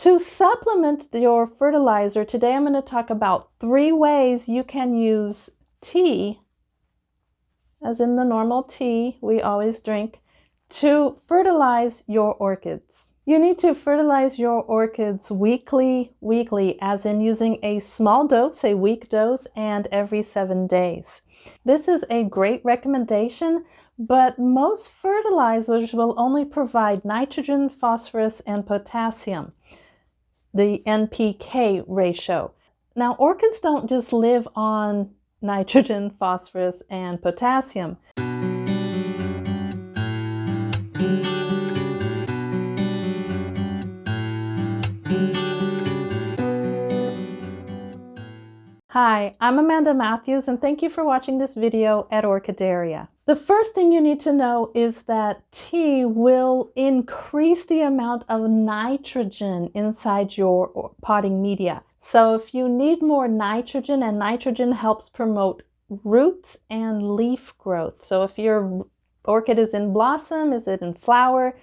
To supplement your fertilizer, today I'm going to talk about 3 ways you can use tea, as in the normal tea we always drink, to fertilize your orchids. You need to fertilize your orchids weekly, as in using a small dose, a week dose, and every 7 days. This is a great recommendation, but most fertilizers will only provide nitrogen, phosphorus, and potassium, the NPK ratio. Now, orchids don't just live on nitrogen, phosphorus, and potassium. Hi, I'm Amanda Matthews, and thank you for watching this video at Orchideria. The first thing you need to know is that tea will increase the amount of nitrogen inside your potting media. So if you need more nitrogen, and nitrogen helps promote roots and leaf growth. So if your orchid is in blossom, is it in flower,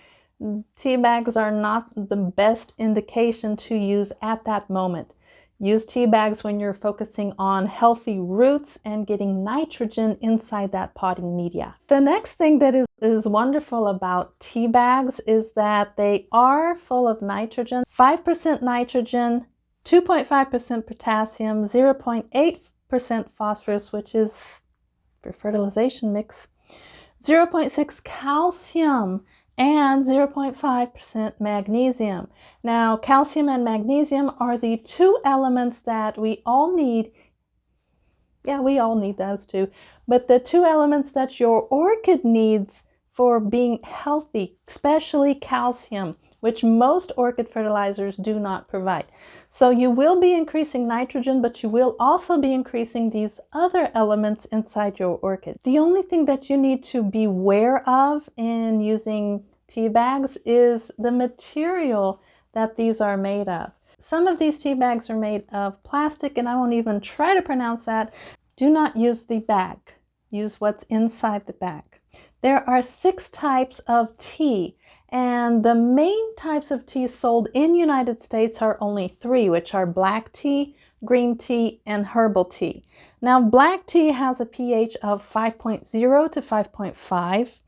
tea bags are not the best indication to use at that moment. Use tea bags when you're focusing on healthy roots and getting nitrogen inside that potting media. The next thing that is wonderful about tea bags is that they are full of nitrogen, 5% nitrogen, 2.5% potassium, 0.8% phosphorus, which is for fertilization mix, 0.6 calcium, and 0.5% magnesium. Now, calcium and magnesium are the 2 elements that we all need. Yeah, we all need those too. But the 2 elements that your orchid needs for being healthy, especially calcium, which most orchid fertilizers do not provide. So you will be increasing nitrogen, but you will also be increasing these other elements inside your orchid. The only thing that you need to be aware of in using tea bags is the material that these are made of. Some of these tea bags are made of plastic, and I won't even try to pronounce that. Do not use the bag. Use what's inside the bag. There are 6 types of tea, and the main types of tea sold in the United States are only 3, which are black tea, green tea, and herbal tea. Now, black tea has a pH of 5.0 to 5.5.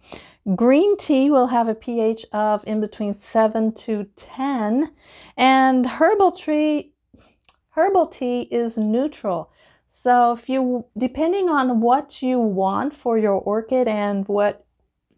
Green tea will have a pH of in between 7 to 10, and herbal tea is neutral. So if you, depending on what you want for your orchid and what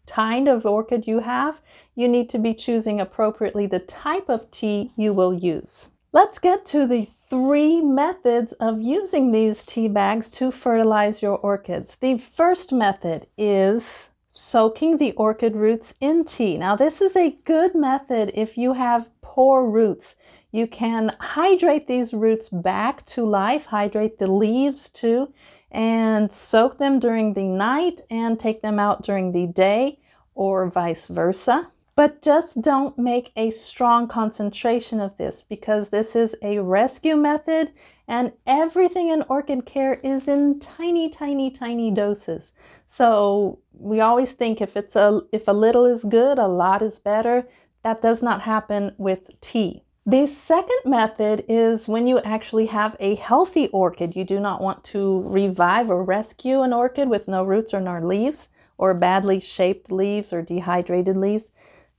kind of orchid you have, you need to be choosing appropriately the type of tea you will use. Let's get to the 3 methods of using these tea bags to fertilize your orchids. The first method is soaking the orchid roots in tea. Now, this is a good method if you have poor roots. You can hydrate these roots back to life, hydrate the leaves too, and soak them during the night and take them out during the day, or vice versa. But just don't make a strong concentration of this, because this is a rescue method and everything in orchid care is in tiny, tiny, tiny doses. So we always think if a little is good, a lot is better. That does not happen with tea. The second method is when you actually have a healthy orchid. You do not want to revive or rescue an orchid with no roots or no leaves, or badly shaped leaves or dehydrated leaves.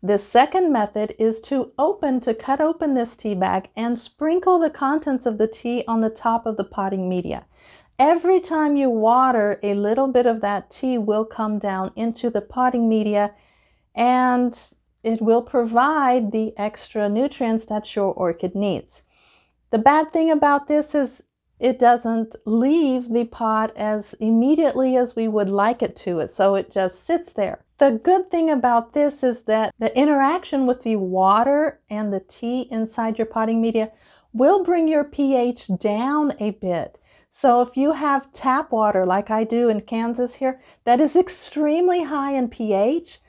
The second method is to cut open this tea bag and sprinkle the contents of the tea on the top of the potting media. Every time you water, a little bit of that tea will come down into the potting media, and it will provide the extra nutrients that your orchid needs. The bad thing about this is it doesn't leave the pot as immediately as we would like it to, so it just sits there. The good thing about this is that the interaction with the water and the tea inside your potting media will bring your pH down a bit. So if you have tap water like I do in Kansas here, that is extremely high in pH,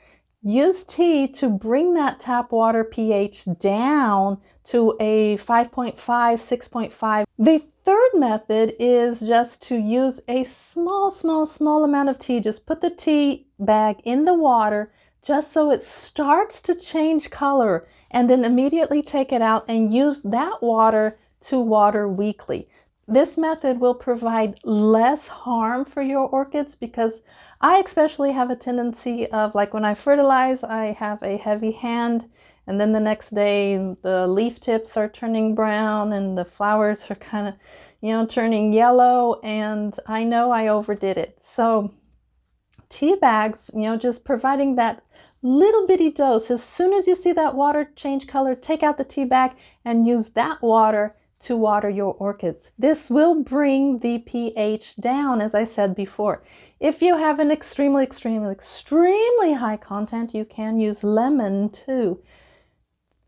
use tea to bring that tap water pH down to a 5.5, 6.5. The third method is just to use a small amount of tea. Just put the tea bag in the water just so it starts to change color and then immediately take it out and use that water to water weekly. This method will provide less harm for your orchids, because I especially have a tendency of, like, when I fertilize, I have a heavy hand, and then the next day the leaf tips are turning brown and the flowers are kind of, you know, turning yellow, and I know I overdid it. So tea bags, you know, just providing that little bitty dose. As soon as you see that water change color, take out the tea bag and use that water to water your orchids. This will bring the pH down, as I said before. If you have an extremely high content, you can use lemon too.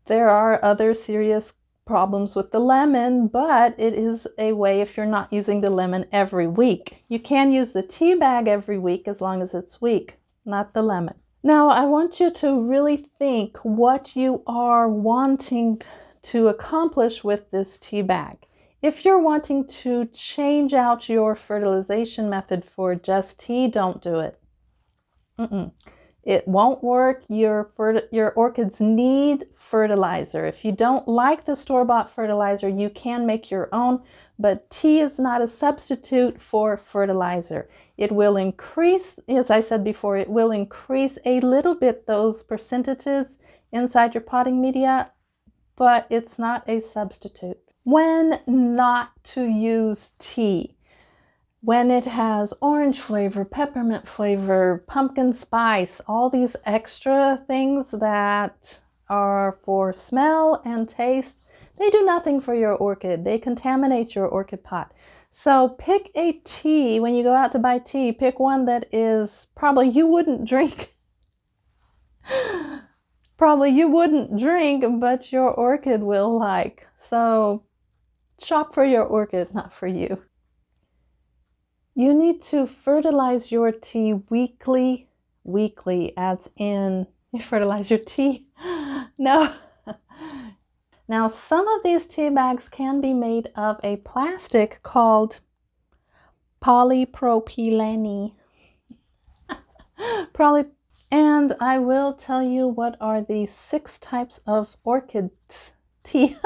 There are other serious problems with the lemon, but it is a way if you're not using the lemon every week. You can use the tea bag every week as long as it's weak, not the lemon. Now, I want you to really think what you are wanting to accomplish with this tea bag. If you're wanting to change out your fertilization method for just tea, don't do it. It won't work. Your orchids need fertilizer. If you don't like the store-bought fertilizer, you can make your own, but tea is not a substitute for fertilizer. It will increase, as I said before, it will increase a little bit those percentages inside your potting media, but it's not a substitute. When not to use tea: when it has orange flavor, peppermint flavor, pumpkin spice, all these extra things that are for smell and taste, they do nothing for your orchid. They contaminate your orchid pot. So pick a tea. When you go out to buy tea, pick one that is probably you wouldn't drink. Probably you wouldn't drink, but your orchid will like. So shop for your orchid, not for you. You need to fertilize your tea weekly, as in you fertilize your tea. No. Now, some of these tea bags can be made of a plastic called polypropylene. And I will tell you what are the 6 types of orchid tea.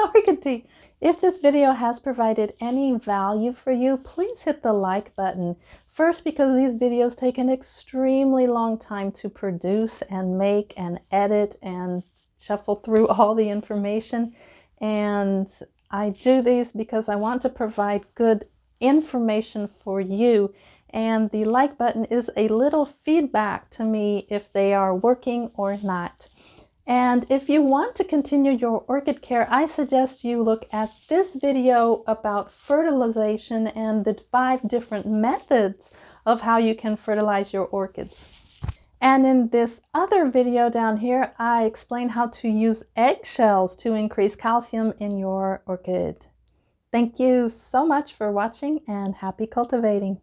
If this video has provided any value for you, please hit the like button. First, because these videos take an extremely long time to produce and make and edit and shuffle through all the information. And I do these because I want to provide good information for you. And the like button is a little feedback to me if they are working or not. And if you want to continue your orchid care, I suggest you look at this video about fertilization and the 5 different methods of how you can fertilize your orchids. And in this other video down here, I explain how to use eggshells to increase calcium in your orchid. Thank you so much for watching, and happy cultivating.